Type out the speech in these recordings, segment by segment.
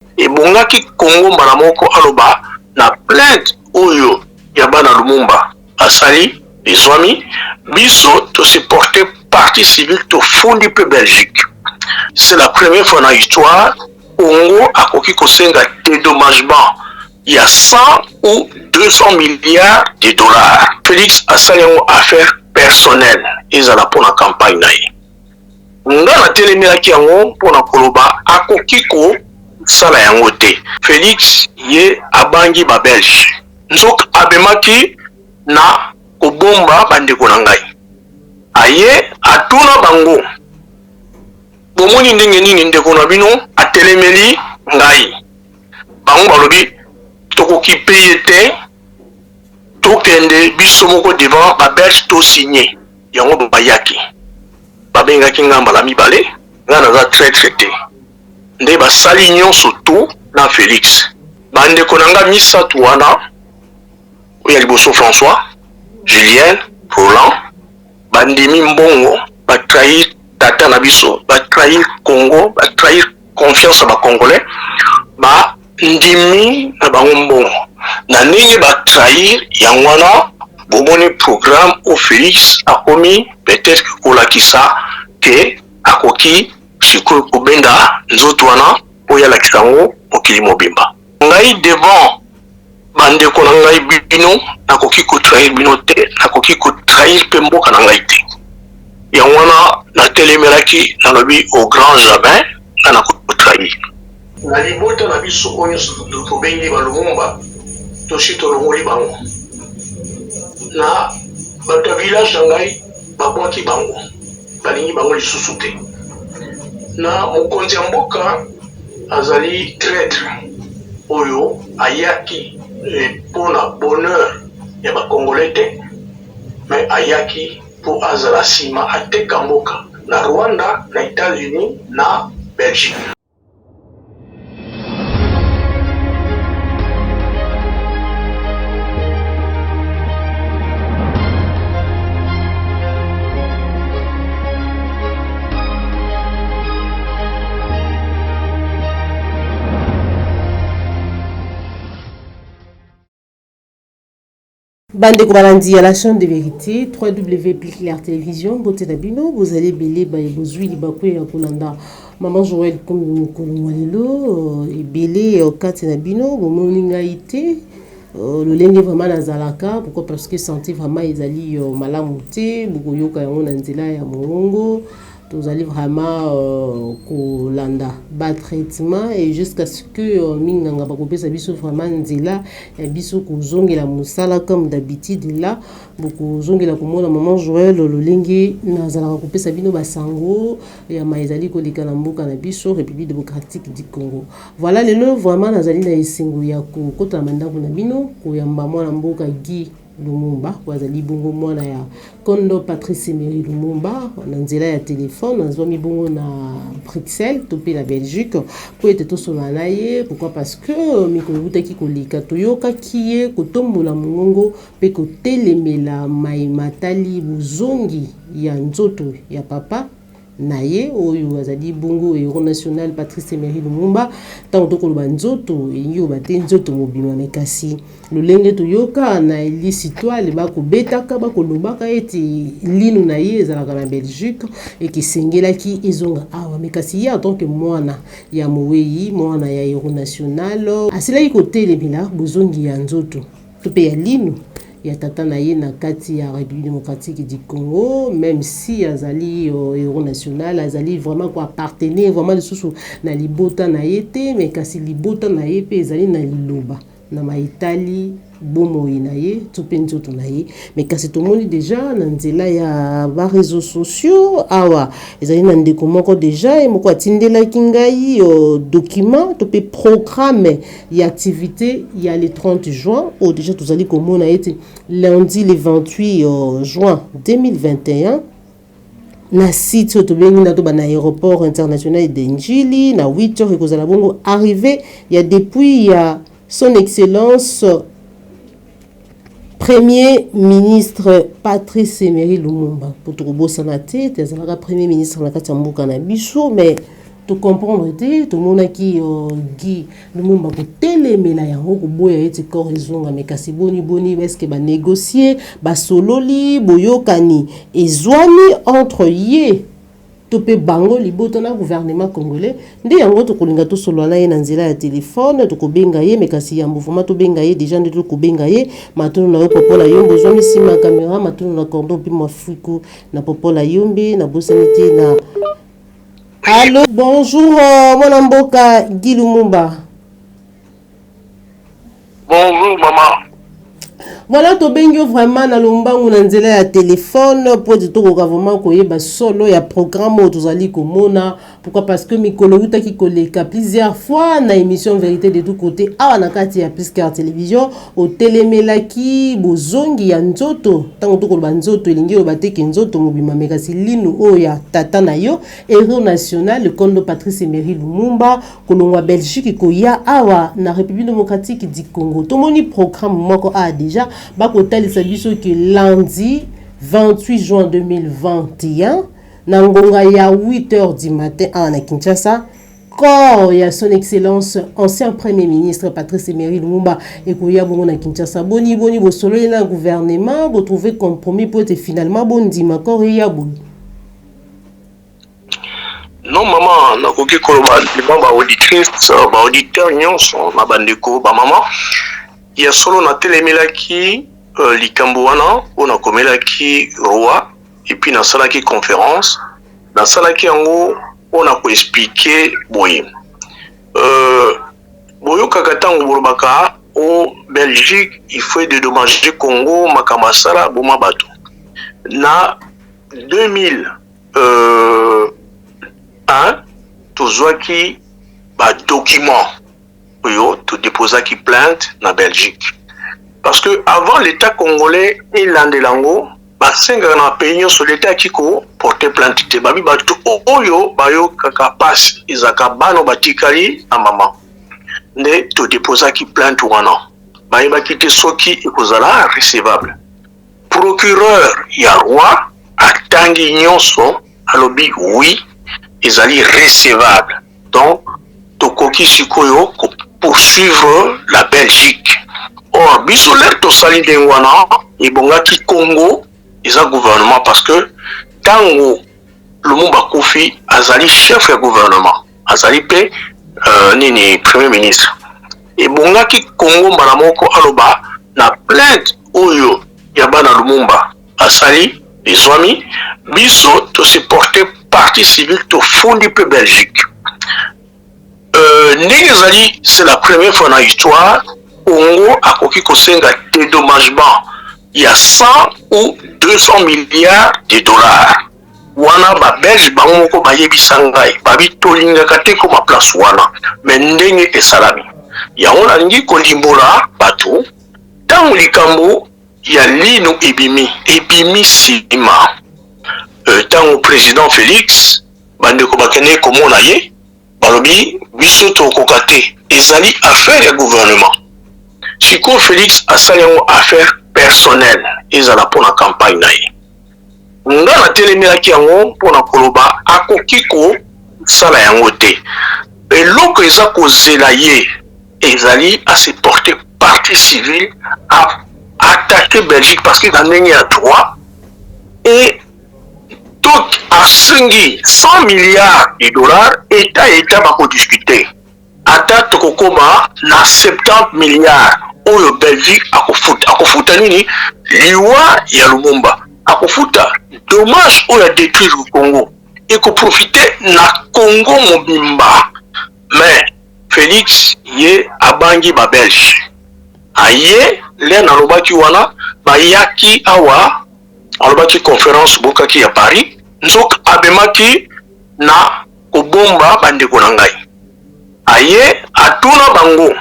Et bongaki Congo Malamoko aloba na plainte oyo Yabana Lumumba asali Izwami biso to supporter partie civile to fondi pe Belgique. C'est la première fois dans l'histoire Congo a koki kosenga dédommagement. Il y a 100 ou 200 milliards de dollars. Félix asali yango affaire personnelle. Ils allaient pour la campagne. Nga na telemelaki yango pona koloba akoki ko sala yango te. Félix ye abangi ba Belge. Nzok abemaki na kobomba bandeko na ngai. Aye atuna bango. Bomoni ndenge nini ndeko na bino atelemeli ngai. Bango balobi tokoki paye te tokende biso moko devant ba Belge to signé. Yango bayaki. Babengaki ngamba la mibale nga naza traître te nde basali nyonso tu na Félix bandeko na nga misatu wana oya liboso François Julien Roland bandemi mbongo batrahir tata na biso batrahir Congo batrahir confiance ba Congolais ba ndimi na bango mbongo na ndenge batrahir yango wana bomoni programme au Félix a commis peut-être que kolakisa ke akoki sikoyo kobenda nzoto wana oya lakisango mokili mobimba ngai devant bandeko na ngai bino nakoki kotrahir bino te nakoki kotrahir mpe mboka na ngai te yango wana natelemelaki nalobi au grand jardin nga nakotrahir na libota na biso oyo tobengi balumumba tosi tolongoli bango na bato ya village na ngai babwaki bango balingi bango lisusu te na mokonzi ya mboka azali traître oyo ayaki mpona bonheur ya bakongolais te mais ayaki mpo azala nsima ateka mboka na Rwanda na États-Unis na Belgique. Bande Kobalandi à la chaîne de vérité, www.Claire Télévision, Beauté Dabino, vous allez belé, vous ouïe, Bakoué, Kolanda, Maman Joël, Kolomoualelo, et belé, Kate Dabino, Moningaïté, le lenge vraiment nazalaka, pourquoi parce que santé vraiment ils allaient malamouté, beaucoup yoka yon nanzela ya mongo. Vous allez vraiment kolanda bas traitement et jusqu'à ce que minganga bakopé sa biso vraiment nzela ya biso kozongela musala comme d'habitude là beaucoup zongela komona maman Joël lolenge nazalaka kopesa bino basango ya maizali koleka na mboka na biso République démocratique du Congo. Voilà lelo vraiment nazali na esengo ya kokota mandako na bino koyamba mwana mboka Guy Lumumba wazali bongo mwana ya Kondo Patrice Emery Lumumba na nzela ya telefone nazwami bongo na Bruxelles topé la Belgique po ete tosona na ye pourquoi parce que mikolo butaki kolika toyoka kiye kotombola mongongo pe kotelemela mai matali buzongi ya nzoto ya papa naye oyo azali bongo héros national Patrice Emery Lumumba tango tokoloba nzoto eyo bate nzoto mobima mekasi lolenge toyoka na elisi toile bakobetaka bakolobaka ete lino na ye ezalaka na Belgique ekisengelaki ezonga awa mekasi ye en tant que mwana ya moweyi mwana ya héros national asilaki kotelemela bozongi ya nzoto to pe ya lino ya tata na ye na kati ya République démocratique du Congo même si azali héros national azali vraiment quoi appartenir vraiment de sous na libota na yete mais kasi libota na ye pe ezali na liloba na maitali bomo na ye tupenzo to na ye mais kasi to moni déjà na nzela ya ba réseaux sociaux awa ezali na ndeko moko déjà et moko atindela kingai document to pe programme ya activité ya le 30 juin ou déjà tous allez komona ete lundi le 28 juin 2021 na site to bengi na to ba na aéroport international de Njili na 8h ekozala bongo arrivé ya depuis ya son excellence Premier ministre Patrice Emery Lumumba pour Tobo Sanate, t'es premier ministre na kati mboka na biso mais to comprendre te to mona ki Guy Lumumba ko telemela yango ko boya eti corps ezonga me kasi boni est-ce que ba négocier ba sololi boyokani ezwami entre ye to pe bango liboto na gouvernement congolais nde yango to kolinga to solo na ye na nzela ya téléphone to ko benga ye me kasi ya mouvement to benga ye déjà nde to ko benga ye matono na yo popola yombo zwami sima caméra matono na cordon puis mafuku na popola yombe na bosanité na. Allô, bonjour, mon mboka Guy Lumumba. Bonjour, maman. Voilà, to bengyo vraiment na lombangu na nzela ya téléphone pour dire to vraiment ko yeba solo ya programme tozali komona. Pourquoi? Parce que mikolo uta ki koleka plusieurs fois na émission vérité de tout côté awa na kati ya plus car télévision au telemelaki bozongi ya nzoto tango to koloba nzoto elingi o bateki nzoto mobima mekasi linu o ya tata na yo héros national le Kondo Patrice Emery Lumumba kolongwa Belgique ko ya awa na République démocratique du Congo. Tomoni programme moko a déjà bako talisa biso que lundi 28 juin 2021 Nangonga ya 8h du matin à Kinshasa, corps ya son excellence ancien premier ministre Patrice Emery Lumumba et Kouya Bongo na Kinshasa. Boni bo solo na gouvernement, vous trouvez compromis pour être finalement bon dima corps ya boni. Non maman, na koki koloba ba auditrice, ba auditeur nyonso na bandeko ba maman. Ya solo na telemelaki likambo wana ona komelaki roi. Et puis dans la conférence, dans la qui on a expliqué boye. Boyo kakatang bolbaka au Belgique, il faut dédommager Congo makamasala boma bato. Na 2001, tozwaki ba document boyo to déposa ki plainte na Belgique. Parce que avant l'État congolais et l'Andelango basenga na pays sur l'état kiko porter plainte te babi batu oyo bayo kaka passe izaka bano batikali na mama nde to déposa ki plainte wana bayi bakite soki ekozala recevable procureur ya roi atangi nyonso alobi oui ezali recevable donc tokoki sikoyo ko poursuivre la Belgique. Or biso ler to sali ndengwana ibongaki Congo ils ont gouvernement parce que tango Lumumba Kofi azali chef de gouvernement azali pe nini premier ministre et bongaki Congo malamoko aloba na plainte oyo ya bana Lumumba asali ezwami biso to supporter partie civile to fondi pe Belgique ndenge ezali c'est la première fois dans l'histoire Congo akoki kosenga dédommagement il y a 100 ou 200 milliards de dollars. Wana ba Belge bango ba yebisangai babi tolinga kate ko ma place wana mais ndenge esalami. Ya ona ngi ko limbola bato tangu likambo ya lino ebimi sima. Tangu président Félix bande ko bakene ko mona ye balobi biso to kokate ezali affaire ya gouvernement. Siko Félix asali yango affaire personnel ezala pona campagne na ye nga na telemelaki yango pona koloba akoki ko sala yango te eloko eza kozela ye ezali à se porter partie civile à attaquer Belgique parce que dans ndenge ya droit et donc asengi 100 milliards de dollars état bako discuter ata tokokoma na 70 milliards oyo Belgique akofuta nini liwa ya Lumumba akofuta dommage oyo a détruire le Congo et ko profiter na Congo mobimba mais Félix ye abangi ba Belge aye le na lobaki wana bayaki awa alobaki conférence bokaki ya Paris nzok abemaki na kobomba bandeko na ngai aye atuna bango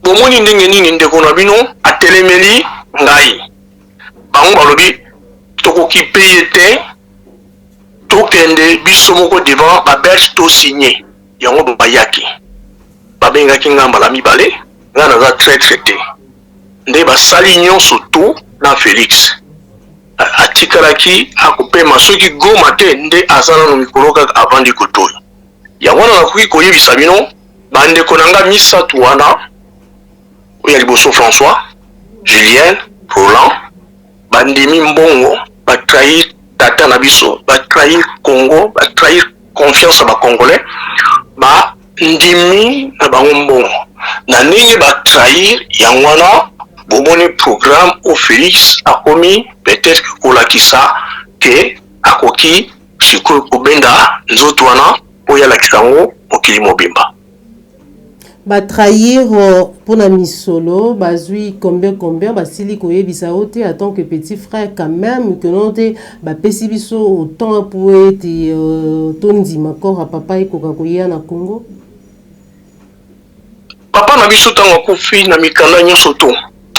bomoni ndenge nini ndeko na bino atelemeli ngai bango balobi tokoki paye te tokende biso moko devant ba Belge to signé yango bayaki babengaki ngamba la mibale nga naza traître te nde basali nyonso tout na Félix atikalaki akopema soki goma te nde azala no mikolo kaka avant de kotoyo yango wana nakoki koyebisa bino bandeko na nga misato wana oyo ya liboso François, Julien, Roland, bandimi mbongo, batrahir tata na biso, batrahir Congo, batrahir confiance à Congolais, ndimi na bango mbongo. Na ndenge batrahir yango wana bomoni programme au Félix akomi peut-être kolakisa ke akoki sikoyo kobenda nzoto wana oyo alakisa yango mokili mobimba. Trahir pour la misolo, bazui combien basili koyebisa ote en tant que petit frère quand même que non te pesi biso autant pour être tondi makor à papa et kokakoya na Congo. Papa na biso tango akufi na mikanda nyonso to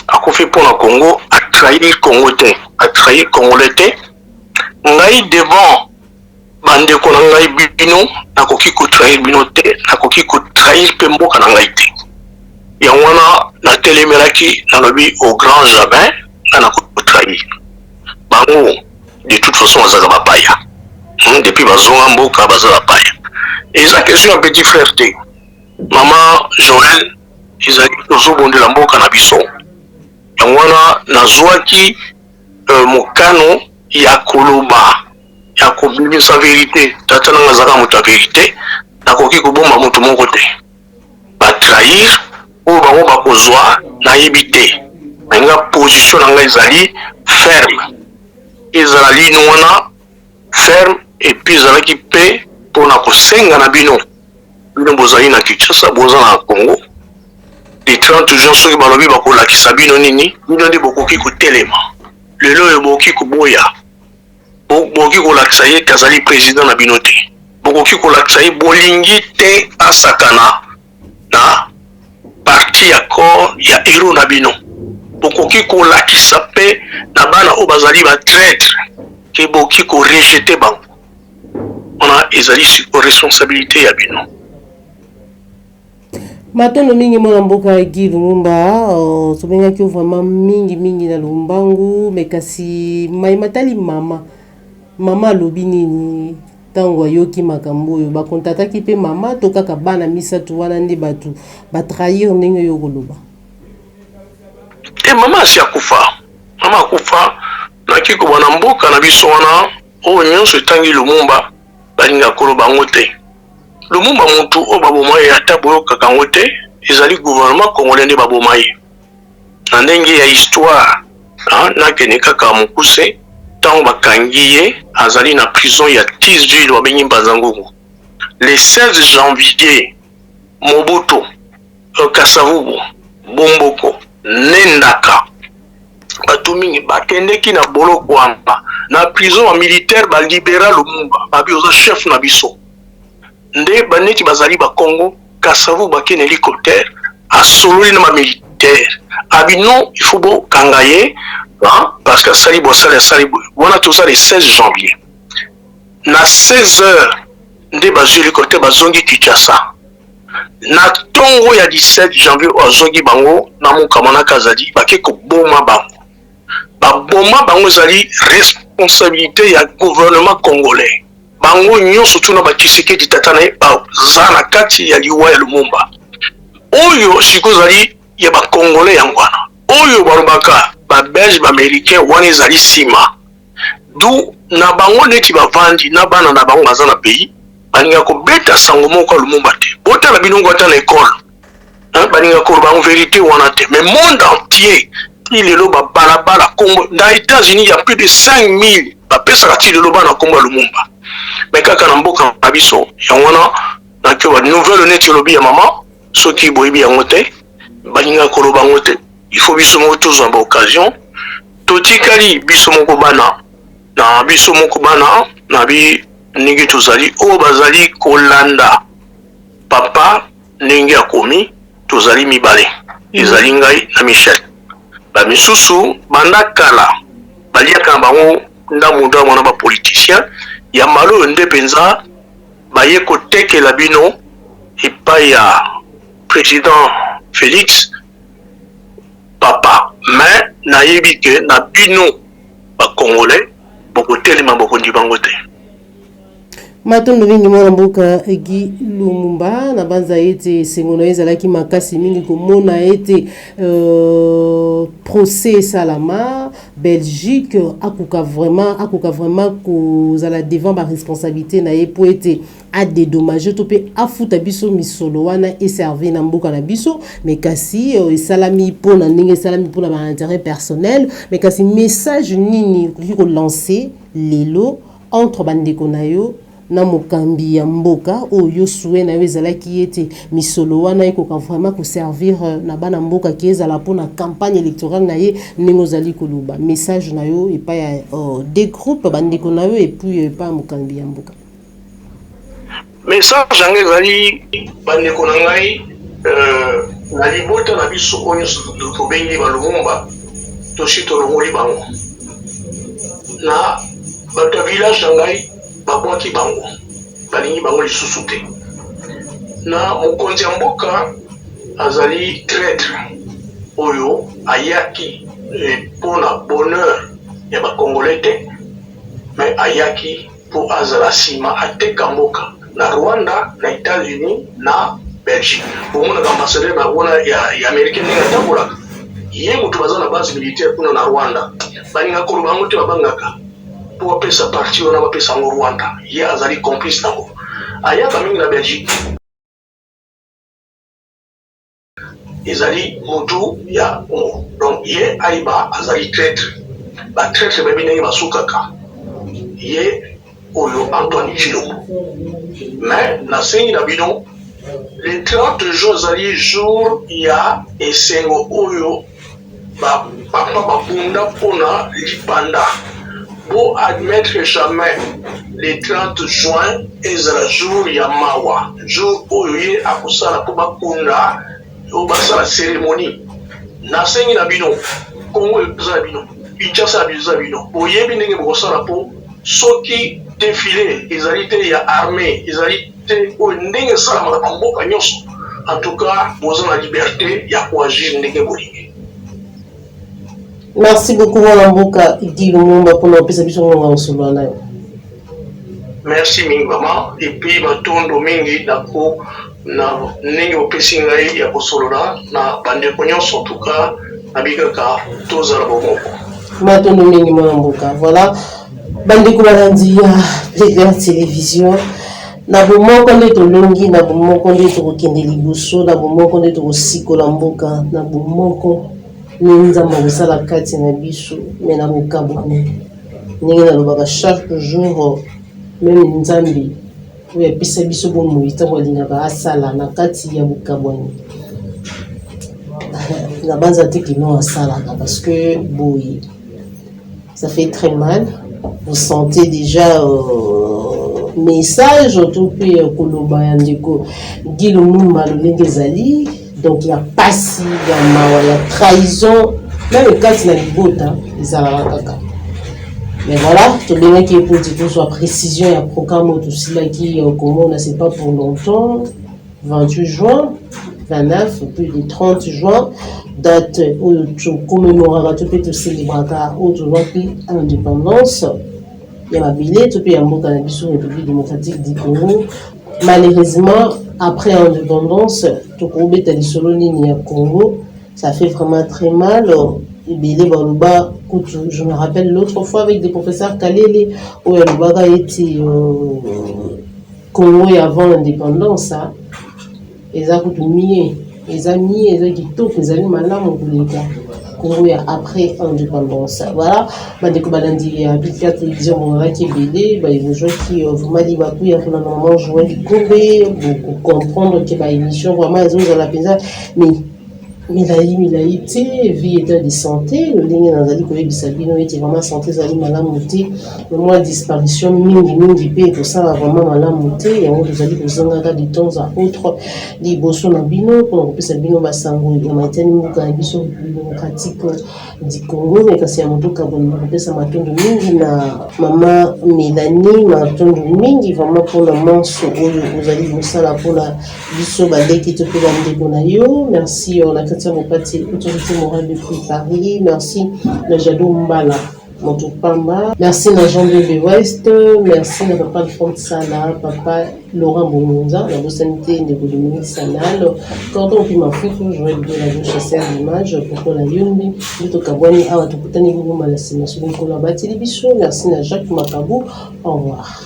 akufi pour na Congo a trahir Congo te, a trahir Congolais te. Ngai devant bandeko na ngai bino nakoki kotrahir bino te, nakoki kotrahir pe mboka na ngai te. Yango wana natelemelaki nalobi au grand jardin na nakoki kotrahir bango. De toute façon bazaka bapaya depuis bazonga mboka bazala bapaya. Eza question ya petit frère te. Maman Joël ezali tozobondela mboka na biso. Yango wana nazwaki mokano ya koloba ya kobimisa vérité. Tata nanga azaka moto ya vérité, nakoki kobomba moto moko te. Batrahir oyo bango bakozwa nayebi te. Nanga position nanga ezali ferme, ezali wana ferme, epuis ezalaki mpe mpona kosenga na bino bino bozali na Kinshasa, boza na Congo. Les 30 jours soki balobi bakolakisa bino nini, bino nde bokoki kotelema. Lelo oyo bokoki koboya, bokoki kolakisa ye kazali président na bino te. Bokoki kolakisa ye bolingi te asakana na parti ya corps ya héros na bino. Bokoki kolakisa pe na bana oyo bazali ba traître ke bokoki korejete bango. Wana ezali responsabilité ya bino. Matondo mingi mwana mboka Guy Lumumba sobengaki vraiment mingi na Lumbangu mekasi matali mama alobi nini tango ayoki makambo oyo bakontataki pe mama to kaka bana misatu wana nde batu batrahir ndenge yo koloba. Mama asi akufa, mama akufa nakiko bana mboka na biso wana oyo nyonso etangi Lumumba balinga koloba ngo te. Lumumba mutu o babomaye ata boyokaka ngo te, ezali gouvernement congolais nde babomaye. Na ndenge ya histoire nakende kaka mokuse ntango bakangi ye azali na prison ya Tizville babengi Mbanzangungu. Le 16 janvier Mobutu, Kasavubu, Bomboko, Nendaka bato mingi bakendeki na boloko wana na prison ya militaire balibera Lumumba babi oza chef na biso. Nde baneti bazali ba Congo Kasavu bakene hélicoptère asololi na militaire abino il faut bo kangaye parce que sali bo sali wana toza le 16 janvier na 16h nde bazu hélicoptère bazongi Kinshasa na tongo ya 17 janvier ozongi bango na mukamana kazadi bake ko boma bango baboma bango zali responsabilité ya gouvernement congolais. Bango nyonso tuna batiseke ditatana baza na kati ya liwa ya Lumumba. Oyo sikozali ya ba Congolais yangwana. Oyo balobaka ba Belge ba Américain wana ezali sima. Du na bango neti bavandi na bana na bango baza na pays. Baninga ko beta sango moko Lumumba te. Bota na binongo ata na école. Baninga ko ba vérité wana te. Mais monde entier il est là balabala Congo. Dans les États-Unis il y a plus de 5000 ba pesa kati le loba na Congo Lumumba. Mais kaka na mboka na biso yangwana na ke ba nouvelle net lobi ya mama soki boyebi yango te baninga koloba ngo te. Il faut biso mo toujours en occasion totikali biso moko bana na biso moko bana na bi ningi tozali o bazali kolanda papa ningi akomi tozali mibale ezali ngai na Michel ba misusu banda kala baliaka bango ndamuda mwana ba politicien ya malo nde penza baye kotekela bino epai ya président Félix papa mais nayebi ke na bino ba Congolais bokotelema bokondi bango te. matondo mingi mwana mboka Guy Lumumba na banza ete sengo na ezalaki makasi mingi komona ete procès salama Belgique akuka vraiment kozala devant ba responsabilité na ye po ete a dédommagé to pe afuta biso misolo wana et servi na mboka na biso mais kasi esalami pona ndenge esalami pona ba intérêt personnel mais kasi message nini ko lancer lelo entre bandeko na yo na mokambi ya mboka oyo soué na ezalaki ete misolo wana ekoka vraiment ko servir na bana mboka ki ezala pona campagne électorale na ye ndenge ozali koluba message na yo et pas des groupes bandeko na yo et puis pas mokambi ya mboka message yango ezali bandeko na ngai na libota na biso oyo tobengi balumumba tosi tolongoli bango na bato ya village na ngai babwaki bango balingi bango lisusu te na mokonzi ya mboka azali traître oyo ayaki mpona bonheur ya bakongolais te mais ayaki po azala nsima ateka mboka na Rwanda, na États-Unis, na Belgique. Pour mon ambassadeur na Rwanda ya américain ndenge atambolaka. Ye mutu baza na base militaire kuna na Rwanda. Baninga koloba ngo te babangaka. Po apesa parti wana bapesa ngo Rwanda. Ye azali complice nango. Ayaka mingi na Belgique. Ezali mutu ya Congo. Donc ye aiba azali traître. Ba traître babi ndenge basukaka. Ye oyo Antoine Chilombo. Mais na sengi na bino les 30 jours ali jour ya esengo oyo ba papa bakunda pona lipanda bo admettre jamais les 30 juin ezala jour ya mawa jour oyo ye akusala po bakunda o basala cérémonie na sengi na bino Congo ezala bino Kinshasa ezala bino boyebi ndenge bokosala po soki défilé ezalité ya armée ezalité o ndenge salama na mboka nyonso en tout cas vous la liberté ya koagir ndenge bolingi. Merci beaucoup wana mboka Guy Lumumba pour nous pesa biso ngonga osolo na yo. Merci mingi maman et puis batondo mingi dako na ndenge opesi ngai ya kosolola na bandeko nyonso en tout cas nabikaka tozala bomoko. Matondo mingi mwana mboka voilà. Bandeko balandi ya Pléclair Télévision na bomoko nde tolongi na bomoko nde tokokende liboso na bomoko nde tokosikola mboka na bomoko nde nzambe akosala kati na biso me na mokabwani ndenge nalobaka chaque jour meme nzambe oyo apesa biso bomoi ntango alingaka asala na kati ya bokabwani na banza te kino asalaka parce que boye ça fait très mal. Vous sentez déjà message tout puis koloba ya ndeko Guy Lumumba lolenge zali donc il y a pasi ya mawa ya trahison même kati na libota ezala kaka mais voilà tout bien qui pour dire tout soit précision ya programme tout cela qui comment on c'est pas pour longtemps 28 juin 29 plus de 30 juin date où tu commémoreras tu peux te célébrer où tu vois l'indépendance. Il y a un billet, tu peux y avoir dans la République démocratique du Congo. Malheureusement, après l'indépendance, tu peux être solo ligne au Congo. Ça fait vraiment très mal. Je me rappelle l'autre fois avec des professeurs Kalele, où il a été Congo avant l'indépendance. Ils ont mis, ils ont dit tout, ils ont mis malamu Congo après indépendance. Voilà, bandeko balandi ya Pléclair Télévision mongala qui belé, ba les gens qui vraiment li ba kuya pour normalement jouer du Kobe, beaucoup comprendre que ba émission vraiment ils ont la pesa mais Milaï, vie état de santé, le ligne dans la Kobe Bisabino était vraiment santé, zali malamuté, le mois disparition mingi pe tout ça vraiment malamuté et on vous a dit que zanga de temps à autre les bosso na bino pour que Sabino basango ya matani muka biso démocratique du Congo mais kasi ya moto ka bon ko sa matondo mingi na mama Mélanie matondo mingi vraiment pour le manso vous allez vous ça la pour la biso baleki to pe bande na yo merci on a mon parti autorité morale de Paris merci le Jadou Mbala Motopamba. Merci à Jean de West. Merci à Papa Alphonse Sala, Papa Laurent Bongonza, la Bossanité de Dominique Sanal. Quand on peut m'affoutre, j'aurais de la chasseur d'image pour la Yumbi. Tout Kabouani, Awa Tokutani Gouma, la Sénation de Kolaba Télévision. Merci à Jacques Makabou. Au revoir.